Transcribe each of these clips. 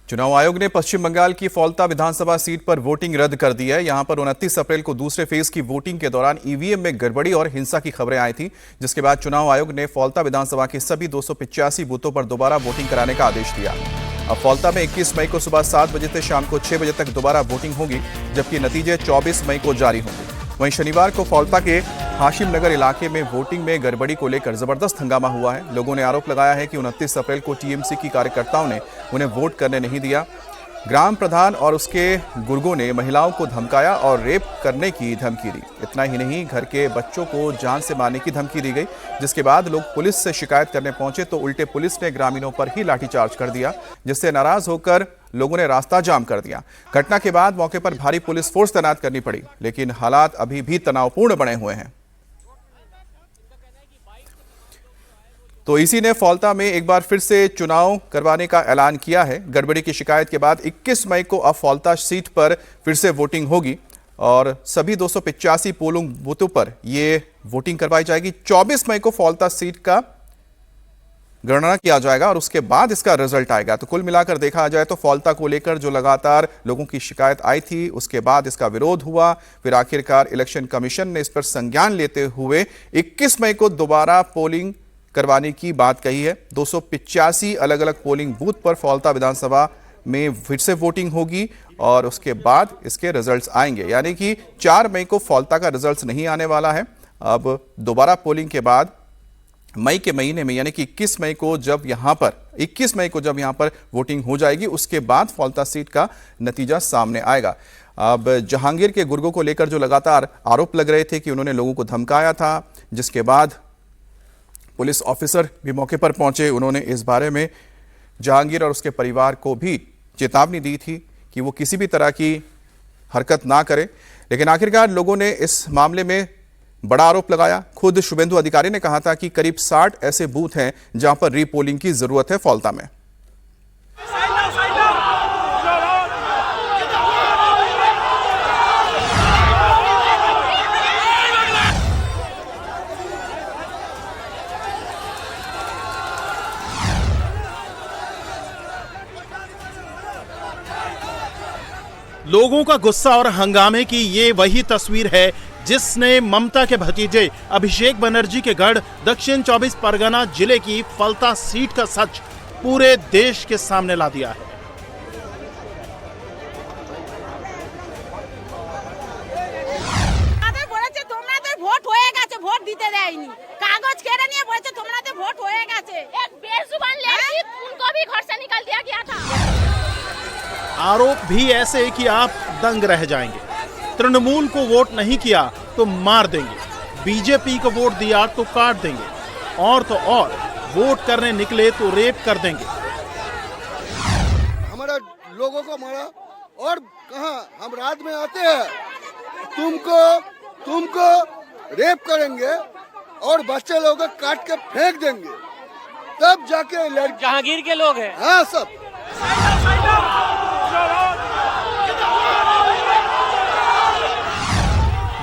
चुनाव आयोग ने पश्चिम बंगाल की फौल्ता विधानसभा सीट पर वोटिंग रद्द कर दी है। यहां पर 29 अप्रैल को दूसरे फेज की वोटिंग के दौरान ईवीएम में गड़बड़ी और हिंसा की खबरें आई थी, जिसके बाद चुनाव आयोग ने फौल्ता विधानसभा के सभी 285 बूथों पर दोबारा वोटिंग कराने का आदेश दिया। अब फौल्ता में 21 मई को सुबह 7 बजे से शाम को 6 बजे तक दोबारा वोटिंग होगी, जबकि नतीजे 24 मई को जारी होंगे। वहीं शनिवार को फौल्ता के हाशिम नगर इलाके में वोटिंग में गड़बड़ी को लेकर जबरदस्त हंगामा हुआ है। लोगों ने आरोप लगाया है कि 29 अप्रैल को टीएमसी की कार्यकर्ताओं ने उन्हें वोट करने नहीं दिया। ग्राम प्रधान और उसके गुर्गों ने महिलाओं को धमकाया और रेप करने की धमकी दी। इतना ही नहीं, घर के बच्चों को जान से मारने की धमकी दी गई, जिसके बाद लोग पुलिस से शिकायत करने पहुंचे तो उल्टे पुलिस ने ग्रामीणों पर ही लाठीचार्ज कर दिया, जिससे नाराज होकर लोगों ने रास्ता जाम कर दिया। घटना के बाद मौके पर भारी पुलिस फोर्स तैनात करनी पड़ी, लेकिन हालात अभी भी तनावपूर्ण बने हुए हैं। तो इसी ने फौल्ता में एक बार फिर से चुनाव करवाने का ऐलान किया है। गड़बड़ी की शिकायत के बाद 21 मई को अब फौल्ता सीट पर फिर से वोटिंग होगी और सभी 285 पोलिंग बूथों पर ये वोटिंग करवाई जाएगी। 24 मई को फौल्ता सीट का गणना किया जाएगा और उसके बाद इसका रिजल्ट आएगा। तो कुल मिलाकर देखा जाए तो फौल्ता को लेकर जो लगातार लोगों की शिकायत आई थी, उसके बाद इसका विरोध हुआ, फिर आखिरकार इलेक्शन कमीशन ने इस पर संज्ञान लेते हुए 21 मई को दोबारा पोलिंग करवाने की बात कही है। 285 अलग अलग पोलिंग बूथ पर फौल्ता विधानसभा में फिर से वोटिंग होगी और उसके बाद इसके रिजल्ट्स आएंगे, यानी कि 4 मई को फौल्ता का रिजल्ट्स नहीं आने वाला है। अब दोबारा पोलिंग के बाद मई के महीने में, यानी कि 21 मई को जब यहां पर वोटिंग हो जाएगी, उसके बाद फौल्ता सीट का नतीजा सामने आएगा। अब जहांगीर के गुर्गों को लेकर जो लगातार आरोप लग रहे थे कि उन्होंने लोगों को धमकाया था, जिसके बाद पुलिस ऑफिसर भी मौके पर पहुंचे। उन्होंने इस बारे में जहांगीर और उसके परिवार को भी चेतावनी दी थी कि वो किसी भी तरह की हरकत ना करे, लेकिन आखिरकार लोगों ने इस मामले में बड़ा आरोप लगाया। खुद शुभेंदु अधिकारी ने कहा था कि करीब 60 ऐसे बूथ हैं जहां पर रीपोलिंग की जरूरत है फौल्ता में। लोगों का गुस्सा और हंगामे की ये वही तस्वीर है जिसने ममता के भतीजे अभिषेक बनर्जी के गढ़ दक्षिण 24 परगना जिले की फौल्ता सीट का सच पूरे देश के सामने ला दिया है। ভোট দিতে দেয়নি, কাগজ কেড়ে নিয়ে বলেছে তোমরা ভোট হয়ে গেছে। এক বেजुबान लड़की उनको भी घर से निकाल दिया गया था। आरोप भी ऐसे कि आप दंग रह जाएंगे। तृणमूल को वोट नहीं किया तो मार देंगे, बीजेपी को वोट दिया तो काट देंगे, और तो और वोट करने निकले तो रेप कर देंगे। हमारा लोगों को मारा और कहा हम रात में आते हैं, तुमको रेप करेंगे और बच्चे लोगों को काट के फेंक देंगे, तब जाके लड़की जहांगीर के लोग हैं। हाँ सब।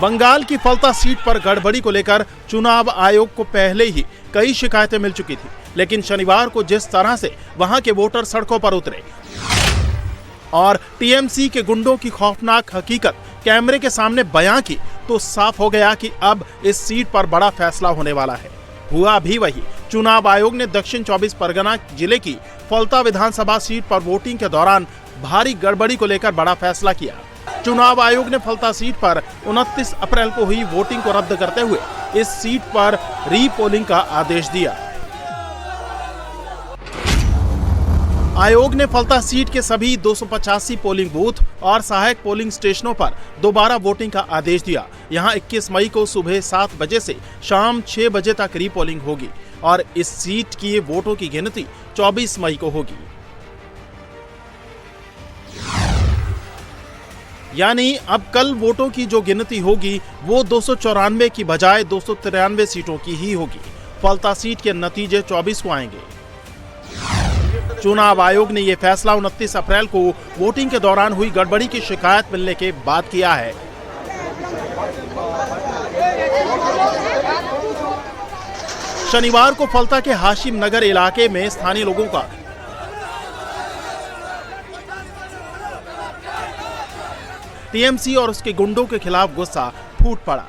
बंगाल की फौल्ता सीट पर गड़बड़ी को लेकर चुनाव आयोग को पहले ही कई शिकायतें मिल चुकी थी, लेकिन शनिवार को जिस तरह से वहां के वोटर सड़कों पर उतरे और टीएमसी के गुंडों की खौफनाक हकीकत कैमरे के सामने बयां की, तो साफ हो गया कि अब इस सीट पर बड़ा फैसला होने वाला है। हुआ भी वही। चुनाव आयोग ने दक्षिण 24 परगना जिले की फौल्ता विधानसभा सीट पर वोटिंग के दौरान भारी गड़बड़ी को लेकर बड़ा फैसला किया। चुनाव आयोग ने फौल्ता सीट पर 29 अप्रैल को हुई वोटिंग को रद्द करते हुए इस सीट पर रीपोलिंग का आदेश दिया। आयोग ने फौल्ता सीट के सभी 285 पोलिंग बूथ और सहायक पोलिंग स्टेशनों पर दोबारा वोटिंग का आदेश दिया। यहां 21 मई को सुबह 7 बजे से शाम 6 बजे तक रीपोलिंग होगी और इस सीट की वोटों की गिनती 24 मई को होगी। यानी अब कल वोटों की जो गिनती होगी वो 294 की बजाय 293 सीटों की ही होगी। फौल्ता सीट के नतीजे 24 को आएंगे। चुनाव आयोग ने यह फैसला 29 अप्रैल को वोटिंग के दौरान हुई गड़बड़ी की शिकायत मिलने के बाद किया है। शनिवार को फौल्ता के हाशिम नगर इलाके में स्थानीय लोगों का टीएमसी और उसके गुंडों के खिलाफ गुस्सा फूट पड़ा।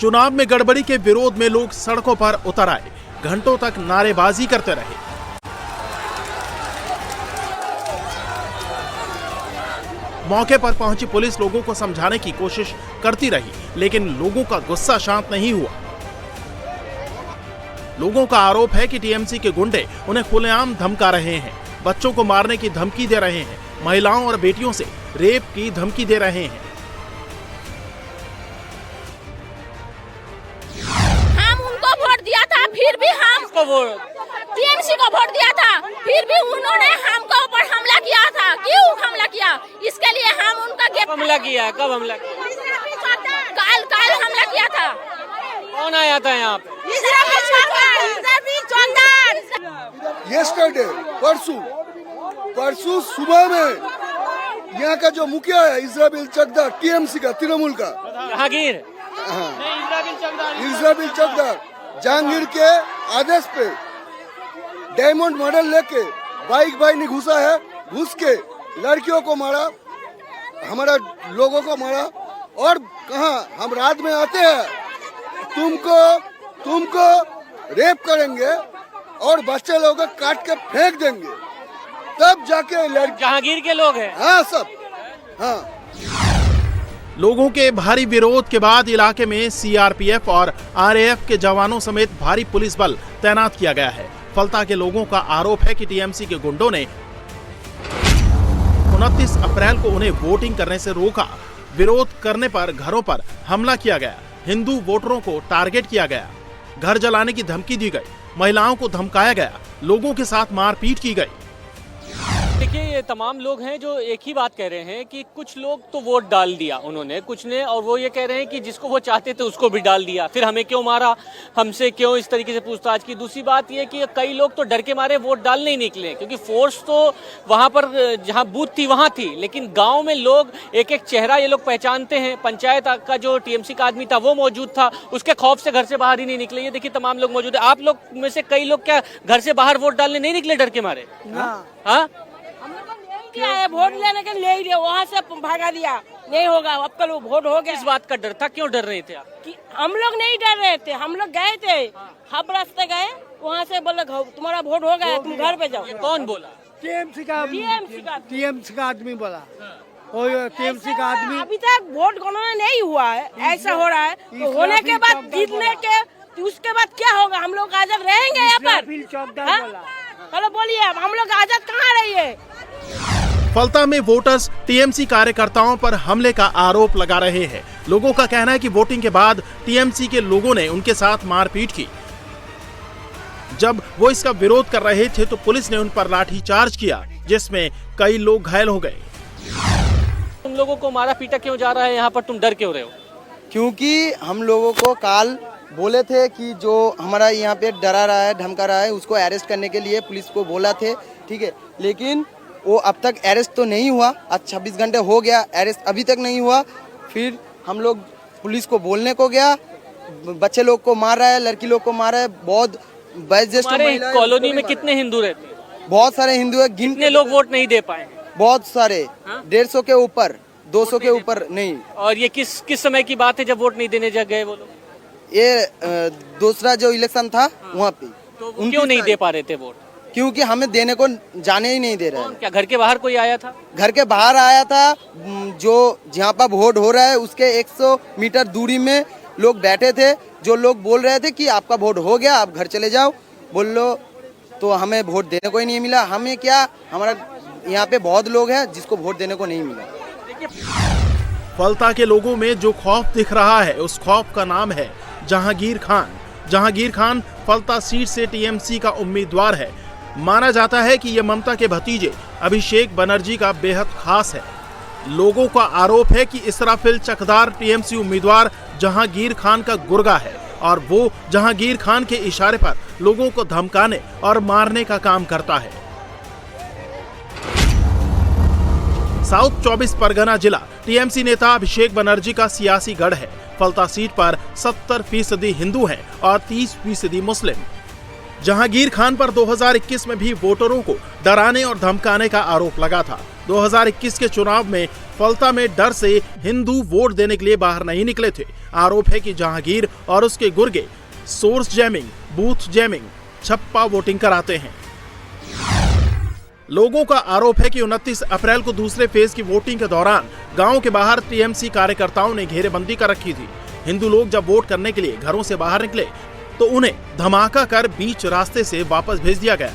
चुनाव में गड़बड़ी के विरोध में लोग सड़कों पर उतर आए, घंटों तक नारेबाजी करते रहे। मौके पर पहुंची पुलिस लोगों को समझाने की कोशिश करती रही, लेकिन लोगों का गुस्सा शांत नहीं हुआ। लोगों का आरोप है कि टीएमसी के गुंडे उन्हें खुलेआम धमका रहे हैं, बच्चों को मारने की धमकी दे रहे हैं, महिलाओं और बेटियों से रेप की धमकी दे रहे हैं। हम उनको वोट दिया था, फिर भी हम टीएमसी को वोट दिया था, फिर भी उन्होंने हमको ऊपर हमला किया था। क्यों हमला किया? इसके लिए हम उनका हमला किया। कब हमला किया? काल हमला किया था। कौन आया था यहाँ पे? यस्टरडे परसों सुबह में यहाँ का जो मुखिया है इस्राबिल चकदार, टीएमसी का, तृणमूल का, जहांगीर इस्राबिल चकदार, जहांगीर के आदेश पे डायमंड मॉडल लेके बाइक भाई ने घुसा है, घुस के लड़कियों को मारा, हमारा लोगों को मारा। और कहा हम रात में आते हैं, तुमको रेप करेंगे और बच्चे लोगों को काट के फेंक देंगे, तब जाके लड़की। जहांगीर के लोग हैं? हाँ सब, हाँ। लोगों के भारी विरोध के बाद इलाके में सीआरपीएफ और आरएएफ के जवानों समेत भारी पुलिस बल तैनात किया गया है। फलता के लोगों का आरोप है कि टीएमसी के गुंडों ने 29 अप्रैल को उन्हें वोटिंग करने से रोका। विरोध करने पर घरों पर हमला किया गया, हिंदू वोटरों को टारगेट किया गया, घर जलाने की धमकी दी गई, महिलाओं को धमकाया गया, लोगों के साथ मारपीट की गई। देखिए, ये तमाम लोग हैं जो एक ही बात कह रहे हैं कि कुछ लोग तो वोट डाल दिया उन्होंने, कुछ ने, और वो ये कह रहे हैं कि जिसको वो चाहते थे उसको भी डाल दिया, फिर हमें क्यों मारा, हमसे क्यों इस तरीके से पूछताछ की। दूसरी बात ये कि कई लोग तो डर के मारे वोट डालने ही निकले, क्योंकि फोर्स तो वहां पर जहां बूथ थी वहां थी, लेकिन गाँव में लोग एक एक चेहरा ये लोग पहचानते हैं। पंचायत का जो टीएमसी का आदमी था वो मौजूद था, उसके खौफ से घर से बाहर ही नहीं निकले। ये देखिए तमाम लोग मौजूद है। आप लोग में से कई लोग क्या घर से बाहर वोट डालने नहीं निकले डर के मारे? हाँ, किया है, वोट लेने के ले ही वहाँ से भागा दिया, नहीं होगा, अब कल वोट हो गया। इस बात का डर था? क्यों डर रहे थे आप? कि हम लोग नहीं डर रहे थे, हम लोग गए थे, हम रास्ते गए, वहाँ से बोले तुम्हारा वोट हो गया, तुम घर पे जाओ। कौन बोला? टीएमसी का आदमी बोला। टीएमसी का आदमी। अभी तक वोट गणना नहीं हुआ है, ऐसा हो रहा है, तो होने के बाद जीतने के उसके बाद क्या होगा? हम लोग आजाद रहेंगे यहाँ पर? चलो बोलिए, हम लोग आजाद कहाँ रहिए? फलता में वोटर्स टीएमसी कार्यकर्ताओं पर हमले का आरोप लगा रहे हैं। लोगों का कहना है कि वोटिंग के बाद टीएमसी के लोगों ने उनके साथ मारपीट की। जब वो इसका विरोध कर रहे थे तो पुलिस ने उन पर लाठीचार्ज किया, जिसमें कई लोग घायल हो गए। तुम लोगों को मारा पीटा क्यों जा रहा है यहाँ पर? तुम डर क्यों रहे हो? क्योंकि हम लोगों को काल बोले थे कि जो हमारा यहाँ पे डरा रहा है, धमका रहा है, उसको अरेस्ट करने के लिए पुलिस को बोला थे, ठीक है, लेकिन वो अब तक अरेस्ट तो नहीं हुआ। आज 26 घंटे हो गया, अरेस्ट अभी तक नहीं हुआ। फिर हम लोग पुलिस को बोलने को गया, बच्चे लोग को मार रहा है, लड़की लोग को मार रहा है। बहुत वयोज्येष्ठ महिला कॉलोनी में कितने हिंदू रहते हैं? बहुत सारे हिंदू है। कितने लोग वोट नहीं दे पाए? बहुत सारे, 150 के ऊपर, 200 के ऊपर नहीं। और ये किस समय की बात है जब वोट नहीं देने गए वो लोग? ये दूसरा जो इलेक्शन था वहाँ पे। तो क्यों नहीं दे पा रहे थे वोट? क्योंकि हमें देने को जाने ही नहीं दे रहे हैं। क्या घर के बाहर कोई आया था? घर के बाहर आया था, जो जहाँ पर वोट हो रहा है उसके 100 मीटर दूरी में लोग बैठे थे, जो लोग बोल रहे थे कि आपका वोट हो गया, आप घर चले जाओ, बोल लो। तो हमें वोट देने को ही नहीं मिला। हमें क्या, हमारा यहाँ पे बहुत लोग हैं जिसको वोट देने को नहीं मिला। फलता के लोगों में जो खौफ दिख रहा है, उस खौफ का नाम है जहांगीर खान। जहांगीर खान फलता सीट से टीएमसी का उम्मीदवार है। माना जाता है कि ये ममता के भतीजे अभिषेक बनर्जी का बेहद खास है। लोगों का आरोप है कि इसराफिल चकदार टीएमसी उम्मीदवार जहांगीर खान का गुर्गा है और वो जहांगीर खान के इशारे पर लोगों को धमकाने और मारने का काम करता है। साउथ 24 परगना जिला टीएमसी नेता अभिषेक बनर्जी का सियासी गढ़ है। फलता सीट पर 70% हिंदू हैं और 30% मुस्लिम। जहांगीर खान पर 2021 में भी वोटरों को डराने और धमकाने का आरोप लगा था। 2021 के चुनाव में फलता में डर से हिंदू वोट देने के लिए बाहर नहीं निकले थे। आरोप है कि जहांगीर और उसके गुर्गे सोर्स जैमिंग, बूथ जैमिंग, छप्पा वोटिंग कराते हैं। लोगों का आरोप है कि 29 अप्रैल को दूसरे फेज की वोटिंग के दौरान गांव के बाहर टीएमसी कार्यकर्ताओं ने घेरेबंदी कर रखी थी। हिंदू लोग जब वोट करने के लिए घरों से बाहर निकले तो उन्हें धमाका कर बीच रास्ते से वापस भेज दिया गया।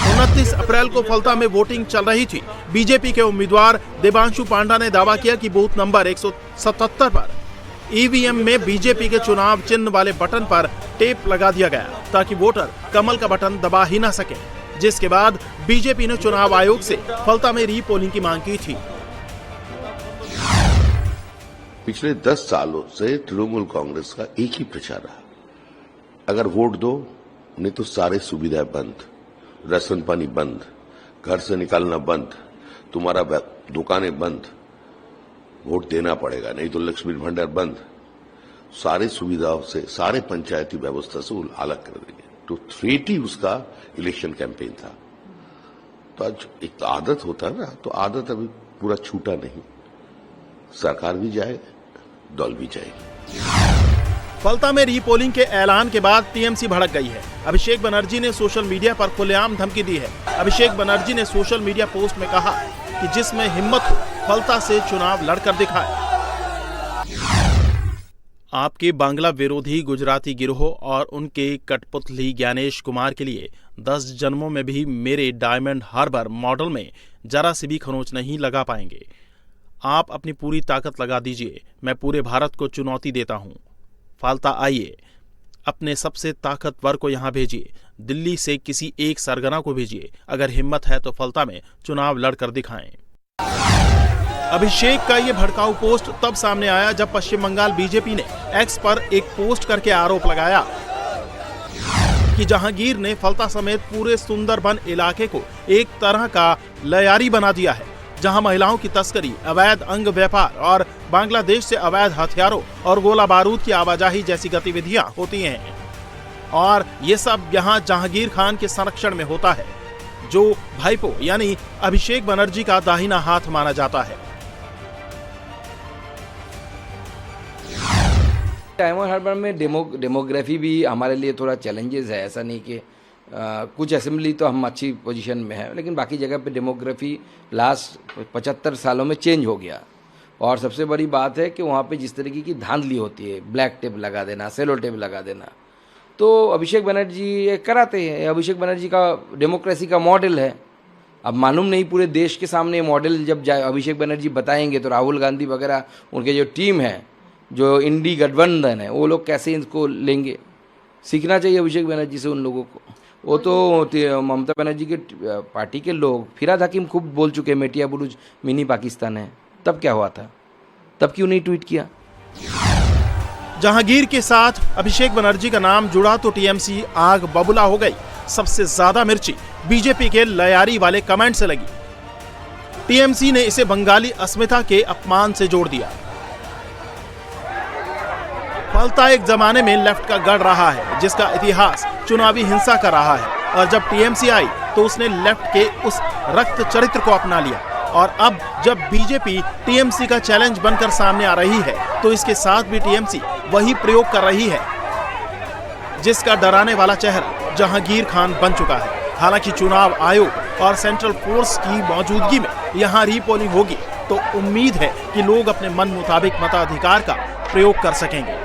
29 अप्रैल को फलता में वोटिंग चल रही थी। बीजेपी के उम्मीदवार देवांशु पांडा ने दावा किया कि बूथ नंबर 177 पर ईवीएम में बीजेपी के चुनाव चिन्ह वाले बटन पर टेप लगा दिया गया ताकि वोटर कमल का बटन दबा ही ना सके, जिसके बाद बीजेपी ने चुनाव आयोग से फलता में रीपोलिंग की मांग की थी। पिछले 10 सालों से तृणमूल कांग्रेस का एक ही प्रचार रहा, अगर वोट दो नहीं तो सारे सुविधाएं बंद, राशन पानी बंद, घर से निकालना बंद, तुम्हारा दुकानें बंद, वोट देना पड़ेगा नहीं तो लक्ष्मी भंडार बंद, सारे सुविधाओं से, सारे पंचायती व्यवस्था से अलग कर देंगे। तो थ्रेट ही उसका इलेक्शन कैंपेन था। तो आज एक तो आदत होता है ना, तो आदत अभी पूरा छूटा नहीं। सरकार भी जाए, दल भी जाएगी। फलता में रीपोलिंग के ऐलान के बाद टीएमसी भड़क गई है। अभिषेक बनर्जी ने सोशल मीडिया पर खुलेआम धमकी दी है। अभिषेक बनर्जी ने सोशल मीडिया पोस्ट में कहा कि जिसमें हिम्मत हो फलता से चुनाव लड़कर दिखाए। आपके बांग्ला विरोधी गुजराती गिरोह और उनके कठपुतली ज्ञानेश कुमार के लिए 10 जन्मों में भी मेरे डायमंड हार्बर मॉडल में जरा सी भी खरोंच नहीं लगा पाएंगे। आप अपनी पूरी ताकत लगा दीजिए, मैं पूरे भारत को चुनौती देता हूं। फलता आइए, अपने सबसे ताकतवर को यहां भेजिए, दिल्ली से किसी एक सरगना को भेजिए, अगर हिम्मत है तो फलता में चुनाव लड़कर दिखाएं। अभिषेक का ये भड़काऊ पोस्ट तब सामने आया जब पश्चिम बंगाल बीजेपी ने एक्स पर एक पोस्ट करके आरोप लगाया कि जहांगीर ने फलता समेत पूरे सुंदरबन इलाके को एक तरह का लयारी बना दिया है, जहां महिलाओं की तस्करी, अवैध अंग व्यापार और बांग्लादेश से अवैध हथियारों और गोला बारूद की आवाजाही जैसी गतिविधियां होती हैं। और ये सब यहां जहांगीर खान के संरक्षण में होता है, जो भाईपो यानी अभिषेक बनर्जी का दाहिना हाथ माना जाता है। डायमंड हार्बर में डेमोग्राफी भी हमारे लिए थोड़ा चैलेंजेस है। ऐसा नहीं कि कुछ असेंबली तो हम अच्छी पोजीशन में है, लेकिन बाकी जगह पे डेमोग्राफी लास्ट 75 सालों में चेंज हो गया। और सबसे बड़ी बात है कि वहाँ पे जिस तरीके की धांधली होती है, ब्लैक टेप लगा देना, सेलो टेप लगा देना, तो अभिषेक बनर्जी ये कराते हैं। अभिषेक बनर्जी का डेमोक्रेसी का मॉडल है। अब मालूम नहीं पूरे देश के सामने मॉडल जब अभिषेक बनर्जी बताएंगे तो राहुल गांधी वगैरह उनके जो टीम है, जो इंडी गठबंधन है, वो लोग कैसे इनको लेंगे। सीखना चाहिए अभिषेक बनर्जी से उन लोगों को। वो तो ममता बनर्जी के पार्टी के लोग, फिराद हकीम खूब बोल चुके, मेटिया बुरुज मिनी पाकिस्तान है। तब क्या हुआ था? तब क्यों नहीं ट्वीट किया? जहांगीर के साथ अभिषेक बनर्जी का नाम जुड़ा तो टीएमसी आग बबूला हो गई। सबसे ज्यादा मिर्ची बीजेपी के लयारी वाले कमेंट से लगी। टीएमसी ने इसे बंगाली अस्मिता के अपमान से जोड़ दिया। फलता एक जमाने में लेफ्ट का गढ़ रहा है, जिसका इतिहास चुनावी हिंसा का रहा है, और जब टीएमसी आई तो उसने लेफ्ट के उस रक्त चरित्र को अपना लिया। और अब जब बीजेपी टीएमसी का चैलेंज बनकर सामने आ रही है तो इसके साथ भी टीएमसी वही प्रयोग कर रही है, जिसका डराने वाला चेहरा जहांगीर खान बन चुका है। हालांकि चुनाव आयोग और सेंट्रल फोर्स की मौजूदगी में यहां रीपोलिंग होगी तो उम्मीद है कि लोग अपने मन मुताबिक मताधिकार का प्रयोग कर सकेंगे।